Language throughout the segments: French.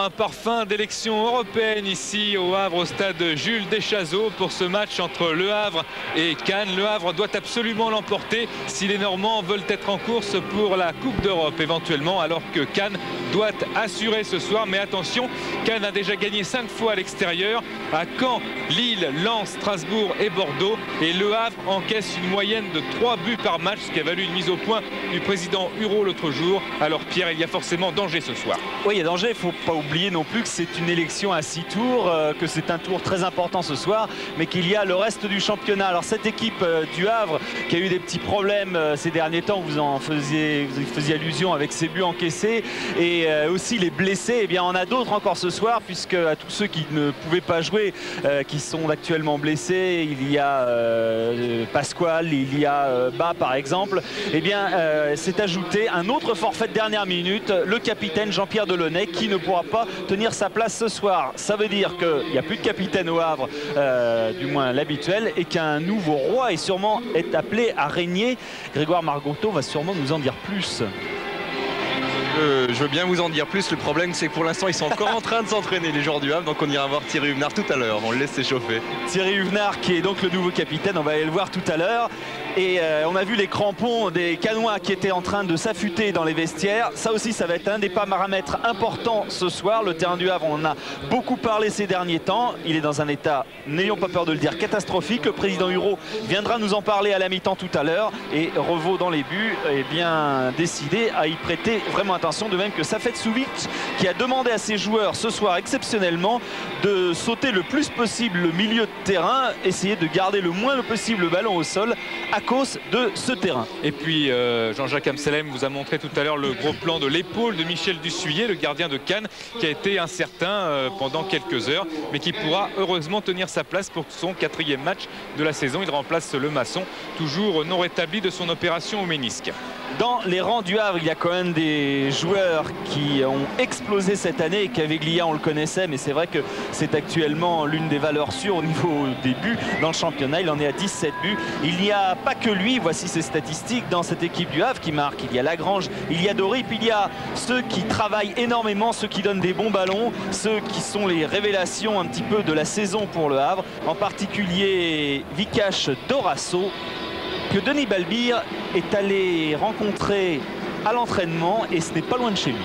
un parfum d'élection européenne ici au Havre, au stade Jules Deschazos, pour ce match entre Le Havre et Cannes. Le Havre doit absolument l'emporter si les Normands veulent être en course pour la Coupe d'Europe éventuellement, alors que Cannes doit assurer ce soir. Mais attention, Cannes a déjà gagné 5 fois à l'extérieur, à Caen, Lille, Lens, Strasbourg et Bordeaux. Et Le Havre encaisse une moyenne de 3 buts par match, ce qui a valu une mise au point du président Hureau l'autre jour. Alors Pierre, il y a forcément danger ce soir. Oui, il y a danger. Il ne faut pas oublier non plus que c'est une élection à 6 tours, que c'est un tour très important ce soir, mais qu'il y a le reste du championnat. Alors cette équipe du Havre qui a eu des petits problèmes ces derniers temps, vous faisiez allusion avec ses buts encaissés et aussi les blessés, eh bien on a d'autres encore ce soir, puisque à tous ceux qui ne pouvaient pas jouer, qui sont actuellement blessés, il y a Pasquale, il y a Bas par exemple, eh bien s'est ajouté un autre forfait de dernière minute, le capitaine Jean-Pierre Delaunay, qui ne pourra pas tenir sa place ce soir. Ça veut dire qu'il n'y a plus de capitaine au Havre, du moins l'habituel, et qu'un nouveau roi est appelé à régner. Grégoire Margoteau va sûrement nous en dire plus. Je veux bien vous en dire plus. Le problème, c'est que pour l'instant, ils sont encore en train de s'entraîner, les joueurs du Havre. Donc on ira voir Thierry Huvenard tout à l'heure. On le laisse s'échauffer. Thierry Huvenard, qui est donc le nouveau capitaine, on va aller le voir tout à l'heure. Et on a vu les crampons des Cannois qui étaient en train de s'affûter dans les vestiaires. Ça aussi, ça va être un des paramètres importants ce soir. Le terrain du Havre, on en a beaucoup parlé ces derniers temps. Il est dans un état, n'ayons pas peur de le dire, catastrophique. Le président Hureau viendra nous en parler à la mi-temps tout à l'heure. Et Revaux dans les buts est bien décidé à y prêter vraiment attention. De même que Safet Souvic, qui a demandé à ses joueurs ce soir exceptionnellement de sauter le plus possible le milieu de terrain, essayer de garder le moins possible le ballon au sol à cause de ce terrain. Et puis Jean-Jacques Amselem vous a montré tout à l'heure le gros plan de l'épaule de Michel Dussuyer, le gardien de Cannes, qui a été incertain pendant quelques heures, mais qui pourra heureusement tenir sa place pour son 4e match de la saison. Il remplace le Masson, toujours non rétabli de son opération au ménisque. Dans les rangs du Havre, il y a quand même des joueurs qui ont explosé cette année, et Caveglia on le connaissait, mais c'est vrai que c'est actuellement l'une des valeurs sûres au niveau des buts dans le championnat. Il en est à 17 buts. Il n'y a pas que lui, voici ses statistiques dans cette équipe du Havre qui marque. Il y a Lagrange, il y a Dorip, il y a ceux qui travaillent énormément, ceux qui donnent des bons ballons, ceux qui sont les révélations un petit peu de la saison pour le Havre, en particulier Vikash Dorasso, que Denis Balbir est allé rencontrer à l'entraînement, et ce n'est pas loin de chez lui.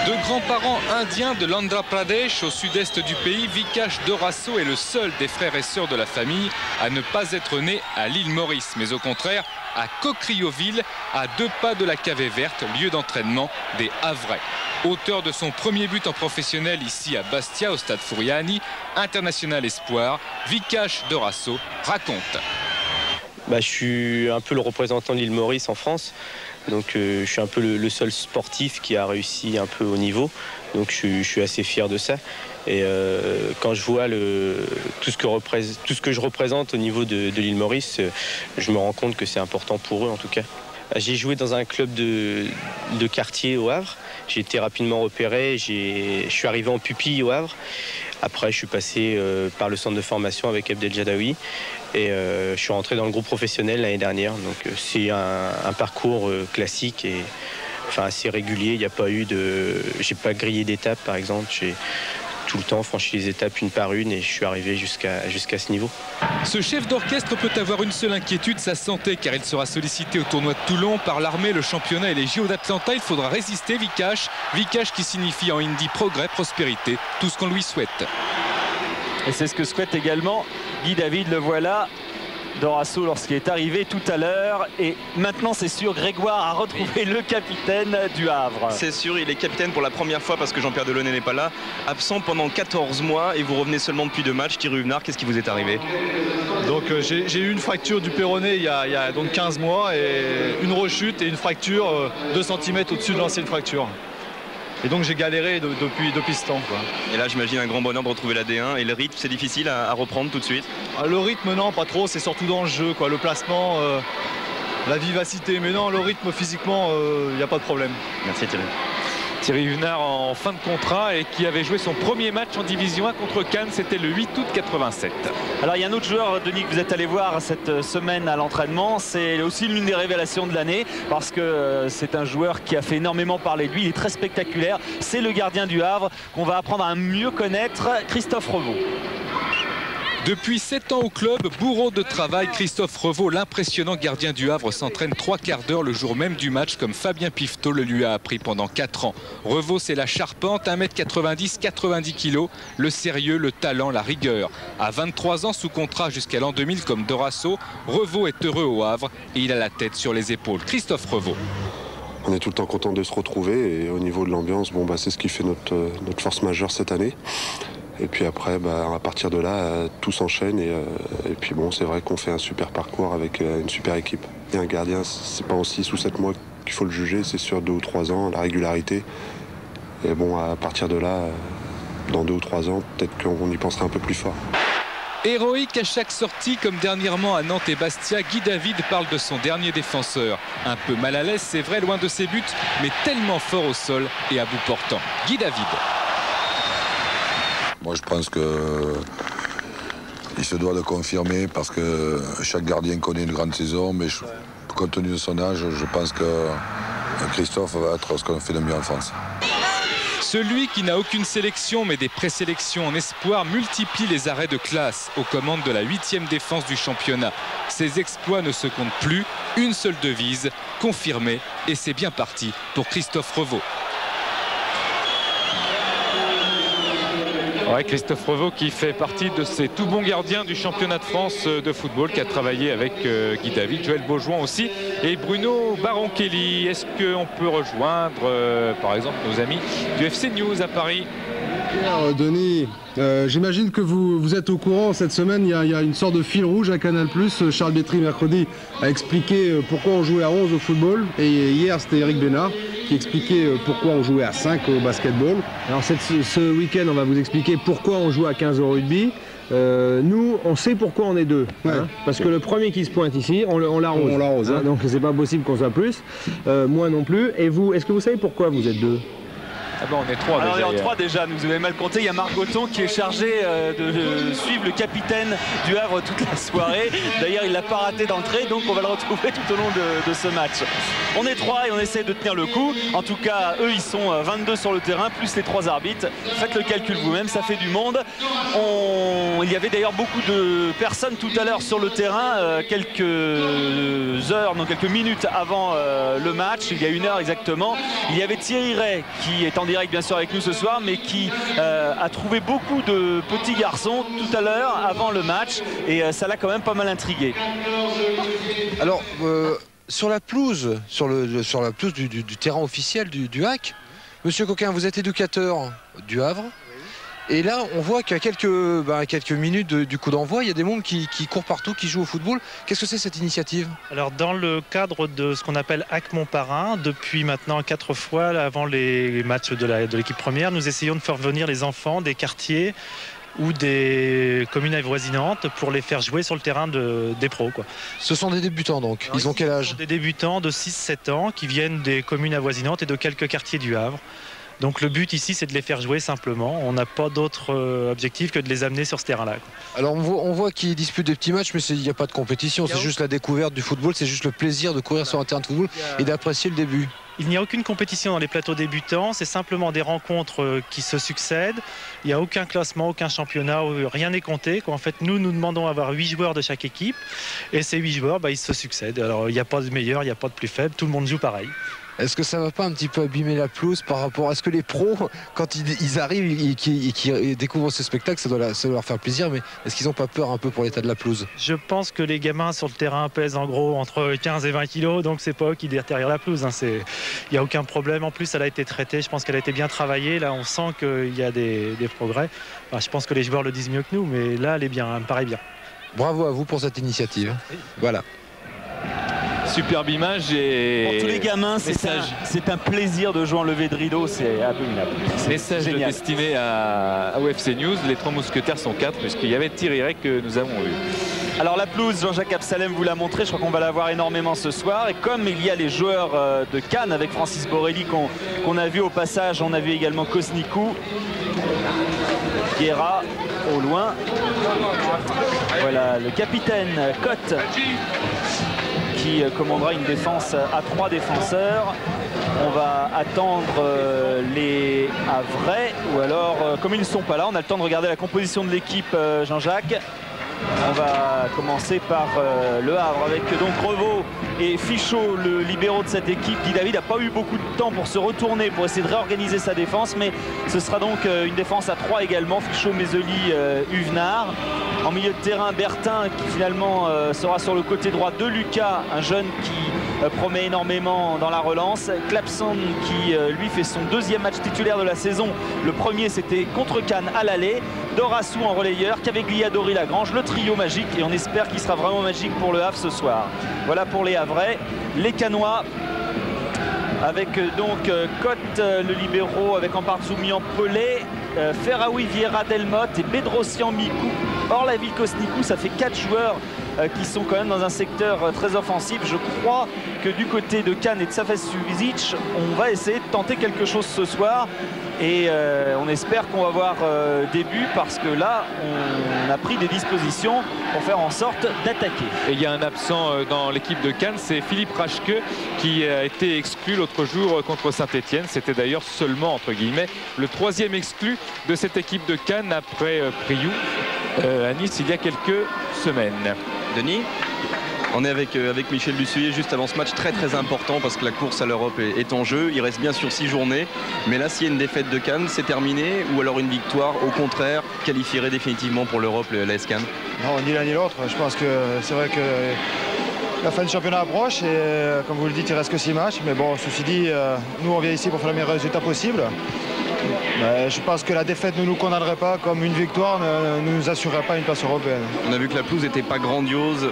De grands-parents indiens de l'Andhra Pradesh, au sud-est du pays, Vikash Dorasso est le seul des frères et sœurs de la famille à ne pas être né à l'île Maurice, mais au contraire à Cocrioville, à 2 pas de la Cavée Verte, lieu d'entraînement des Havrais. Auteur de son premier but en professionnel ici à Bastia, au stade Fouriani, international espoir, Vikash Dorasso raconte. Je suis un peu le représentant de l'île Maurice en France. Donc je suis un peu le seul sportif qui a réussi un peu au niveau. Donc je suis assez fier de ça. Et quand je vois tout ce que je représente au niveau de l'île Maurice, je me rends compte que c'est important pour eux en tout cas. J'ai joué dans un club de quartier au Havre. J'ai été rapidement repéré. Je suis arrivé en pupille au Havre. Après, je suis passé par le centre de formation avec Abdel Jadaoui. Et je suis rentré dans le groupe professionnel l'année dernière. Donc c'est un parcours classique et assez régulier. Il n'y a pas eu j'ai pas grillé d'étapes par exemple. J'ai tout le temps franchi les étapes une par une et je suis arrivé jusqu'à ce niveau. Ce chef d'orchestre peut avoir une seule inquiétude, sa santé, car il sera sollicité au tournoi de Toulon par l'armée, le championnat et les JO d'Atlanta. Il faudra résister. Vikash qui signifie en hindi progrès, prospérité, tout ce qu'on lui souhaite. Et c'est ce que souhaite également Guy David, le voilà, Dorasso lorsqu'il est arrivé tout à l'heure. Et maintenant c'est sûr, Grégoire a retrouvé le capitaine du Havre. C'est sûr, il est capitaine pour la première fois parce que Jean-Pierre Delaunay n'est pas là. Absent pendant 14 mois et vous revenez seulement depuis 2 matchs. Thierry Huvenard, qu'est-ce qui vous est arrivé? Donc j'ai eu une fracture du péroné il y a donc 15 mois et une rechute et une fracture 2 cm au-dessus de l'ancienne fracture. Et donc j'ai galéré depuis ce temps, quoi. Et là j'imagine un grand bonheur de retrouver la D1. Et le rythme, c'est difficile à reprendre tout de suite? Le rythme non, pas trop, c'est surtout dans le jeu, quoi. Le placement, la vivacité, mais non, le rythme physiquement, il n'y a pas de problème. Merci Thierry. Thierry Huvenard en fin de contrat et qui avait joué son premier match en Division 1 contre Cannes, c'était le 8 août 87. Alors il y a un autre joueur, Denis, que vous êtes allé voir cette semaine à l'entraînement. C'est aussi l'une des révélations de l'année parce que c'est un joueur qui a fait énormément parler de lui. Il est très spectaculaire. C'est le gardien du Havre qu'on va apprendre à mieux connaître, Christophe Revaux. Depuis 7 ans au club, bourreau de travail, Christophe Revaux, l'impressionnant gardien du Havre, s'entraîne 3 quarts d'heure le jour même du match, comme Fabien Pifto le lui a appris pendant 4 ans. Revaux, c'est la charpente, 1m90, 90 kg, le sérieux, le talent, la rigueur. À 23 ans, sous contrat jusqu'à l'an 2000 comme Dorasso, Revaux est heureux au Havre et il a la tête sur les épaules. Christophe Revaux. On est tout le temps content de se retrouver et au niveau de l'ambiance, c'est ce qui fait notre force majeure cette année. Et puis après, à partir de là, tout s'enchaîne et puis c'est vrai qu'on fait un super parcours avec une super équipe. Et un gardien, c'est pas en 6 ou 7 mois qu'il faut le juger, c'est sur 2 ou 3 ans, la régularité. Et à partir de là, dans 2 ou 3 ans, peut-être qu'on y pensera un peu plus fort. Héroïque à chaque sortie, comme dernièrement à Nantes et Bastia, Guy David parle de son dernier défenseur. Un peu mal à l'aise, c'est vrai, loin de ses buts, mais tellement fort au sol et à bout portant. Guy David. Moi, je pense qu'il se doit de confirmer parce que chaque gardien connaît une grande saison, mais compte tenu de son âge, je pense que Christophe va être ce qu'on fait de mieux en France. Celui qui n'a aucune sélection mais des présélections en espoir multiplie les arrêts de classe aux commandes de la 8e défense du championnat. Ses exploits ne se comptent plus, une seule devise, confirmer, et c'est bien parti pour Christophe Revaux. Ouais, Christophe Revaux qui fait partie de ces tout bons gardiens du championnat de France de football, qui a travaillé avec Guy David, Joël Beaujoin aussi et Bruno Baron-Kelly. Est-ce qu'on peut rejoindre par exemple nos amis du FC News à Paris? Denis, j'imagine que vous êtes au courant. Cette semaine, il y a une sorte de fil rouge à Canal+. Charles Bétry, mercredi, a expliqué pourquoi on jouait à 11 au football. Et hier, c'était Eric Bénard qui expliquait pourquoi on jouait à 5 au basketball. Alors ce week-end, on va vous expliquer pourquoi on joue à 15 au rugby. Nous, on sait pourquoi on est 2. Parce que le premier qui se pointe ici, on l'arrose. On l'arrose. Donc c'est pas possible qu'on soit plus. Moi non plus. Et vous, est-ce que vous savez pourquoi vous êtes 2? Ah ben on est 3 déjà. Alors il y a 3 déjà, nous avez mal compté. Il y a Margoton qui est chargé de suivre le capitaine du Havre toute la soirée. D'ailleurs, il l'a pas raté d'entrée, donc on va le retrouver tout au long de ce match. On est 3 et on essaie de tenir le coup. En tout cas, eux, ils sont 22 sur le terrain, plus les 3 arbitres. Faites le calcul vous-même, ça fait du monde. Il y avait d'ailleurs beaucoup de personnes tout à l'heure sur le terrain, quelques minutes avant le match, il y a 1 heure exactement. Il y avait Thierry Ray qui est en direct bien sûr avec nous ce soir, mais qui a trouvé beaucoup de petits garçons tout à l'heure avant le match et ça l'a quand même pas mal intrigué. Alors sur la pelouse, sur la pelouse du terrain officiel du HAC, Monsieur Coquin, vous êtes éducateur du Havre. Et là, on voit qu'à quelques minutes du coup d'envoi, il y a des mondes qui courent partout, qui jouent au football. Qu'est-ce que c'est cette initiative? Alors, dans le cadre de ce qu'on appelle HAC Montparnasse, depuis maintenant 4 fois avant les matchs de l'équipe première, nous essayons de faire venir les enfants des quartiers ou des communes avoisinantes pour les faire jouer sur le terrain des pros, quoi. Ce sont des débutants donc. Alors, ils ont quel âge? Des débutants de 6-7 ans qui viennent des communes avoisinantes et de quelques quartiers du Havre. Donc le but ici, c'est de les faire jouer simplement. On n'a pas d'autre objectif que de les amener sur ce terrain-là. Alors on voit qu'ils disputent des petits matchs, mais il n'y a pas de compétition. C'est juste la découverte du football, c'est juste le plaisir de courir sur un terrain de football et d'apprécier le début. Il n'y a aucune compétition dans les plateaux débutants, c'est simplement des rencontres qui se succèdent. Il n'y a aucun classement, aucun championnat, rien n'est compté. En fait, nous demandons à avoir 8 joueurs de chaque équipe et ces 8 joueurs, ils se succèdent. Alors il n'y a pas de meilleur, il n'y a pas de plus faible, tout le monde joue pareil. Est-ce que ça ne va pas un petit peu abîmer la pelouse par rapport à ce que les pros, quand ils arrivent et qu'ils découvrent ce spectacle, ça doit leur faire plaisir, mais est-ce qu'ils n'ont pas peur un peu pour l'état de la pelouse? Je pense que les gamins sur le terrain pèsent en gros entre 15 et 20 kilos, donc c'est pas eux qui déterrent la pelouse. Il n'y a aucun problème. En plus, elle a été traitée, je pense qu'elle a été bien travaillée. Là, on sent qu'il y a des progrès. Enfin, je pense que les joueurs le disent mieux que nous, mais là, elle est bien, elle me paraît bien. Bravo à vous pour cette initiative. Voilà. Superbe image et pour tous les gamins, c'est un plaisir de jouer en levée de rideau, c'est abominable. Message destiné au FC News. Les 3 mousquetaires sont 4 puisqu'il y avait Thierry Ray que nous avons eu. Alors la pelouse, Jean-Jacques Absalem vous l'a montré, je crois qu'on va la voir énormément ce soir. Et comme il y a les joueurs de Cannes avec Francis Borelli qu'on a vu au passage, on a vu également Kosnikou, Guerra au loin. Voilà le capitaine Cotte qui commandera une défense à 3 défenseurs. On va attendre les Havrais, ou alors, comme ils ne sont pas là, on a le temps de regarder la composition de l'équipe, Jean-Jacques. On va commencer par le Havre avec donc Revaux et Fichot, le libéraux de cette équipe. Guy David n'a pas eu beaucoup de temps pour se retourner, pour essayer de réorganiser sa défense, mais ce sera donc une défense à 3 également. Fichot, Mézeli, Huvenard. En milieu de terrain, Bertin qui finalement sera sur le côté droit de Lucas, un jeune qui promet énormément dans la relance. Clapson qui lui fait son 2e match titulaire de la saison. Le premier c'était contre Cannes à l'aller. Dorassou en relayeur, Caveglia, Dory Lagrange, le trio magique, et on espère qu'il sera vraiment magique pour le Havre ce soir. Voilà pour les Havrais. Les Cannois avec donc Cotte, le libéraux, avec Amparzoumian, Pelé, Ferraoui, Vieira, Delmotte et Bedrossian, Mikou. Or la ville Kosnikou, ça fait 4 joueurs qui sont quand même dans un secteur très offensif. Je crois que du côté de Cannes et de Safes Suvic, on va essayer de tenter quelque chose ce soir. Et on espère qu'on va voir des buts, parce que là, on a pris des dispositions pour faire en sorte d'attaquer. Et il y a un absent dans l'équipe de Cannes, c'est Philippe Rachke qui a été exclu l'autre jour contre Saint-Etienne. C'était d'ailleurs seulement, entre guillemets, le 3e exclu de cette équipe de Cannes après Priou à Nice il y a quelques semaines. Denis ? On est avec Michel Dussuyer juste avant ce match très important, parce que la course à l'Europe est en jeu. Il reste bien sûr 6 journées. Mais là, s'il y a une défaite de Cannes, c'est terminé, ou alors une victoire, au contraire, qualifierait définitivement pour l'Europe l'AS Cannes? Non, ni l'un ni l'autre. Je pense que c'est vrai que la fin du championnat approche et comme vous le dites, il reste que 6 matchs. Mais bon, ceci dit, nous on vient ici pour faire le meilleur résultat possible. Mais je pense que la défaite ne nous condamnerait pas, comme une victoire ne nous assurerait pas une place européenne. On a vu que la pelouse n'était pas grandiose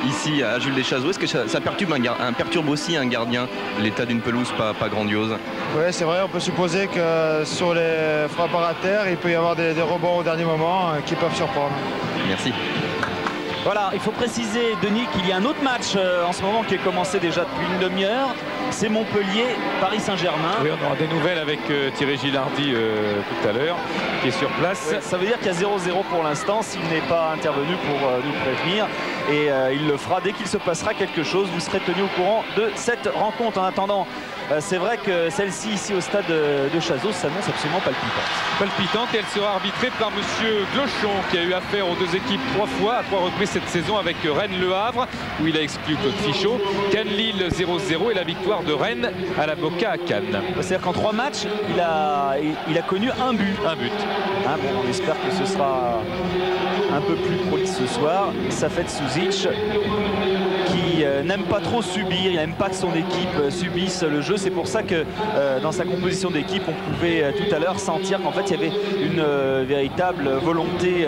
ici à Jules Deschazos. Est-ce que ça perturbe aussi un gardien, l'état d'une pelouse pas grandiose? Oui, c'est vrai, on peut supposer que sur les frappes à terre, il peut y avoir des rebonds au dernier moment qui peuvent surprendre. Merci. Voilà, il faut préciser, Denis, qu'il y a un autre match en ce moment qui est commencé déjà depuis une demi-heure. C'est Montpellier-Paris Saint-Germain. Oui, on aura des nouvelles avec Thierry Gilardi tout à l'heure, qui est sur place. Oui, ça veut dire qu'il y a 0-0 pour l'instant, s'il n'est pas intervenu pour nous prévenir. Et il le fera dès qu'il se passera quelque chose. Vous serez tenu au courant de cette rencontre. En attendant, c'est vrai que celle-ci ici au stade de Chazos s'annonce absolument palpitante. Palpitante, et elle sera arbitrée par monsieur Glochon, qui a eu affaire aux 2 équipes 3 fois, à 3 reprises cette saison, avec Rennes-Le Havre, où il a exclu Claude Fichot, Cannes-Lille 0-0 et la victoire de Rennes à la Boca à Cannes. C'est-à-dire qu'en 3 matchs, il a connu un but. Un but. Hein, bon, on espère que ce sera un peu plus prolixe ce soir. Safet Suzic, qui n'aime pas trop subir, il n'aime pas que son équipe subisse le jeu. C'est pour ça que dans sa composition d'équipe, on pouvait tout à l'heure sentir qu'en fait il y avait une véritable volonté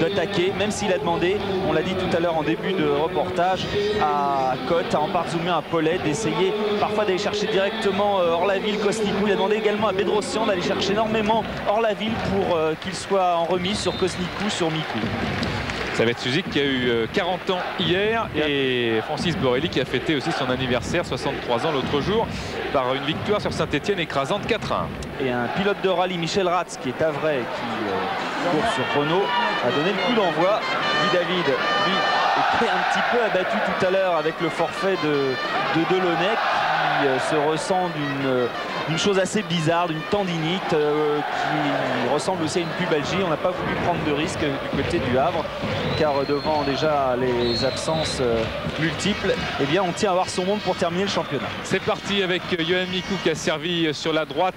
d'attaquer, même s'il a demandé, on l'a dit tout à l'heure en début de reportage, à Cotte, à Amparzoumian, à Paulet, d'essayer parfois d'aller chercher directement Orlaville, Kosnikou. Il a demandé également à Bedrossian d'aller chercher énormément Orlaville pour qu'il soit en remise sur Kosnikou, sur Mikou. Ça va être Suzik qui a eu 40 ans hier, et Francis Borelli qui a fêté aussi son anniversaire, 63 ans l'autre jour, par une victoire sur Saint-Etienne écrasante 4-1. Et un pilote de rallye, Michel Ratz, qui est havrais, qui court sur Renault, a donné le coup d'envoi. Guy David, lui, était un petit peu abattu tout à l'heure avec le forfait de Delaunay, qui se ressent d'une chose assez bizarre, d'une tendinite qui ressemble aussi à une pubalgie. On n'a pas voulu prendre de risque du côté du Havre, car devant déjà les absences multiples, eh bien on tient à voir son monde pour terminer le championnat. C'est parti avec Yoann Mikou qui a servi sur la droite.